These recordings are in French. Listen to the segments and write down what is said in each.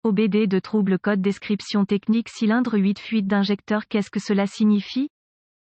OBD de trouble code description technique cylindre 8 fuite d'injecteur. Qu'est-ce que cela signifie?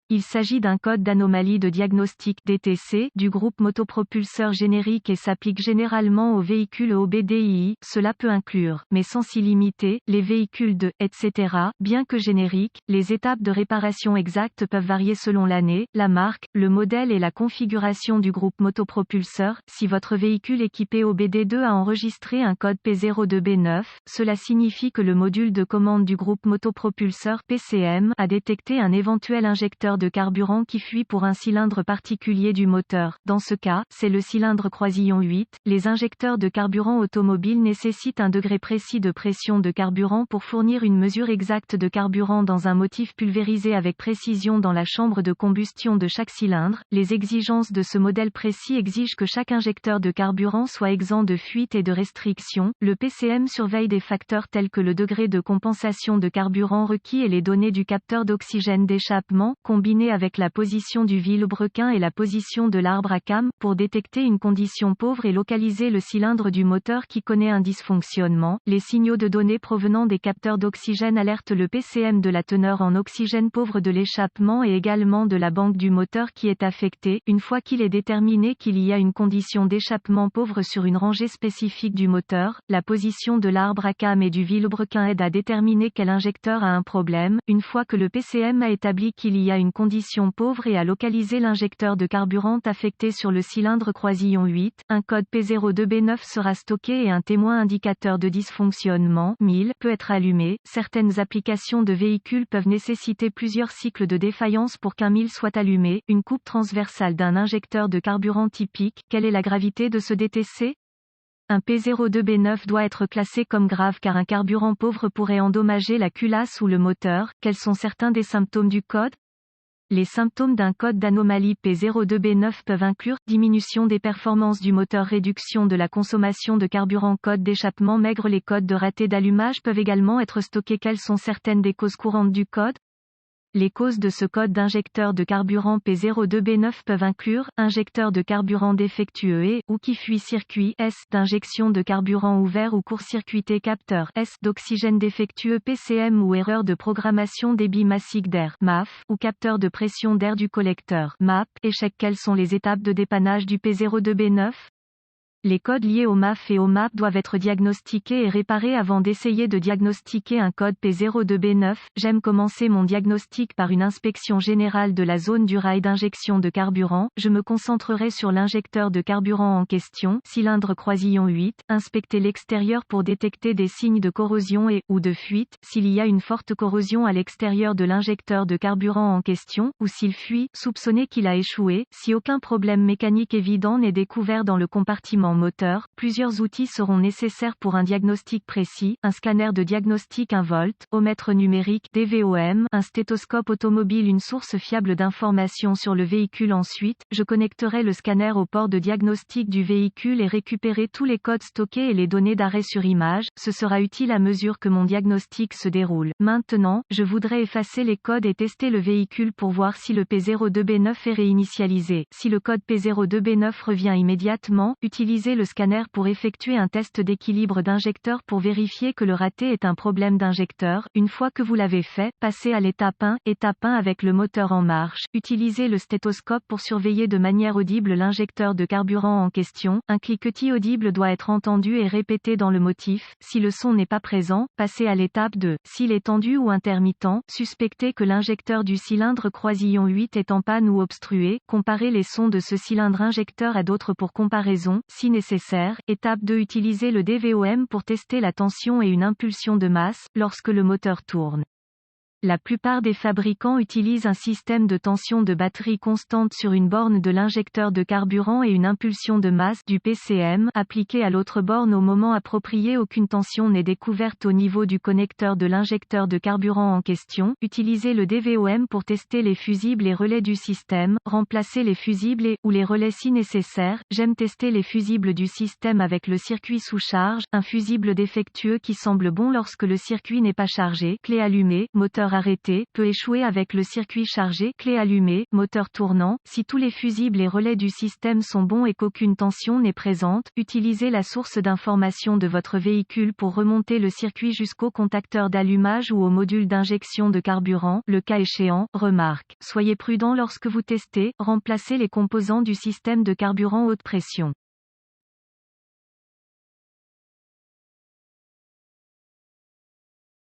Il s'agit d'un code d'anomalie de diagnostic DTC du groupe motopropulseur générique et s'applique généralement aux véhicules OBDII. Cela peut inclure, mais sans s'y limiter, les véhicules de, etc. Bien que génériques, les étapes de réparation exactes peuvent varier selon l'année, la marque, le modèle et la configuration du groupe motopropulseur. Si votre véhicule équipé OBD2 a enregistré un code P02B9, cela signifie que le module de commande du groupe motopropulseur PCM a détecté un éventuel injecteur de carburant qui fuit pour un cylindre particulier du moteur. Dans ce cas, c'est le cylindre croisillon 8. Les injecteurs de carburant automobiles nécessitent un degré précis de pression de carburant pour fournir une mesure exacte de carburant dans un motif pulvérisé avec précision dans la chambre de combustion de chaque cylindre. Les exigences de ce modèle précis exigent que chaque injecteur de carburant soit exempt de fuite et de restriction. Le PCM surveille des facteurs tels que le degré de compensation de carburant requis et les données du capteur d'oxygène d'échappement, combiné avec la position du vilebrequin et la position de l'arbre à cames, pour détecter une condition pauvre et localiser le cylindre du moteur qui connaît un dysfonctionnement. Les signaux de données provenant des capteurs d'oxygène alertent le PCM de la teneur en oxygène pauvre de l'échappement et également de la banque du moteur qui est affectée. Une fois qu'il est déterminé qu'il y a une condition d'échappement pauvre sur une rangée spécifique du moteur, la position de l'arbre à cames et du vilebrequin aide à déterminer quel injecteur a un problème. Une fois que le PCM a établi qu'il y a une condition pauvre et à localiser l'injecteur de carburant affecté sur le cylindre croisillon 8, un code P02B9 sera stocké et un témoin indicateur de dysfonctionnement 1000 peut être allumé. Certaines applications de véhicules peuvent nécessiter plusieurs cycles de défaillance pour qu'un 1000 soit allumé. Une coupe transversale d'un injecteur de carburant typique. Quelle est la gravité de ce DTC? Un P02B9 doit être classé comme grave car un carburant pauvre pourrait endommager la culasse ou le moteur. Quels sont certains des symptômes du code? Les symptômes d'un code d'anomalie P02B9 peuvent inclure diminution des performances du moteur, réduction de la consommation de carburant, code d'échappement maigre. Les codes de raté d'allumage peuvent également être stockés. Quelles sont certaines des causes courantes du code? Les causes de ce code d'injecteur de carburant P02B9 peuvent inclure injecteur de carburant défectueux et ou qui fuit, circuit S d'injection de carburant ouvert ou court-circuité, capteur S d'oxygène défectueux, PCM ou erreur de programmation, débit massique d'air MAF ou capteur de pression d'air du collecteur MAP. Échec. Quelles sont les étapes de dépannage du P02B9? Les codes liés au MAF et au MAP doivent être diagnostiqués et réparés avant d'essayer de diagnostiquer un code P02B9. J'aime commencer mon diagnostic par une inspection générale de la zone du rail d'injection de carburant. Je me concentrerai sur l'injecteur de carburant en question, cylindre croisillon 8. Inspecter l'extérieur pour détecter des signes de corrosion et ou de fuite. S'il y a une forte corrosion à l'extérieur de l'injecteur de carburant en question, ou s'il fuit, soupçonnez qu'il a échoué. Si aucun problème mécanique évident n'est découvert dans le compartiment moteur, plusieurs outils seront nécessaires pour un diagnostic précis: un scanner de diagnostic, un voltomètre numérique DVOM, un stéthoscope automobile, une source fiable d'informations sur le véhicule. Ensuite, je connecterai le scanner au port de diagnostic du véhicule et récupérer tous les codes stockés et les données d'arrêt sur image. Ce sera utile à mesure que mon diagnostic se déroule. Maintenant, je voudrais effacer les codes et tester le véhicule pour voir si le P02B9 est réinitialisé. Si le code P02B9 revient immédiatement, utilisez le scanner pour effectuer un test d'équilibre d'injecteur pour vérifier que le raté est un problème d'injecteur. Une fois que vous l'avez fait, passez à l'étape 1, étape 1 avec le moteur en marche. Utilisez le stéthoscope pour surveiller de manière audible l'injecteur de carburant en question. Un cliquetis audible doit être entendu et répété dans le motif. Si le son n'est pas présent, passez à l'étape 2. S'il est tendu ou intermittent, suspectez que l'injecteur du cylindre croisillon 8 est en panne ou obstrué. Comparez les sons de ce cylindre injecteur à d'autres pour comparaison, si nécessaire. Étape 2. Utilisez le DVOM pour tester la tension et une impulsion de masse, lorsque le moteur tourne. La plupart des fabricants utilisent un système de tension de batterie constante sur une borne de l'injecteur de carburant et une impulsion de masse du PCM appliquée à l'autre borne au moment approprié. Aucune tension n'est découverte au niveau du connecteur de l'injecteur de carburant en question. Utilisez le DVOM pour tester les fusibles et relais du système. Remplacez les fusibles et ou les relais si nécessaire. J'aime tester les fusibles du système avec le circuit sous charge, un fusible défectueux qui semble bon lorsque le circuit n'est pas chargé. Clé allumée, moteur arrêté, peut échouer avec le circuit chargé, clé allumée, moteur tournant. Si tous les fusibles et relais du système sont bons et qu'aucune tension n'est présente, utilisez la source d'information de votre véhicule pour remonter le circuit jusqu'au contacteur d'allumage ou au module d'injection de carburant, le cas échéant. Remarque. Soyez prudent lorsque vous testez, remplacez les composants du système de carburant haute pression.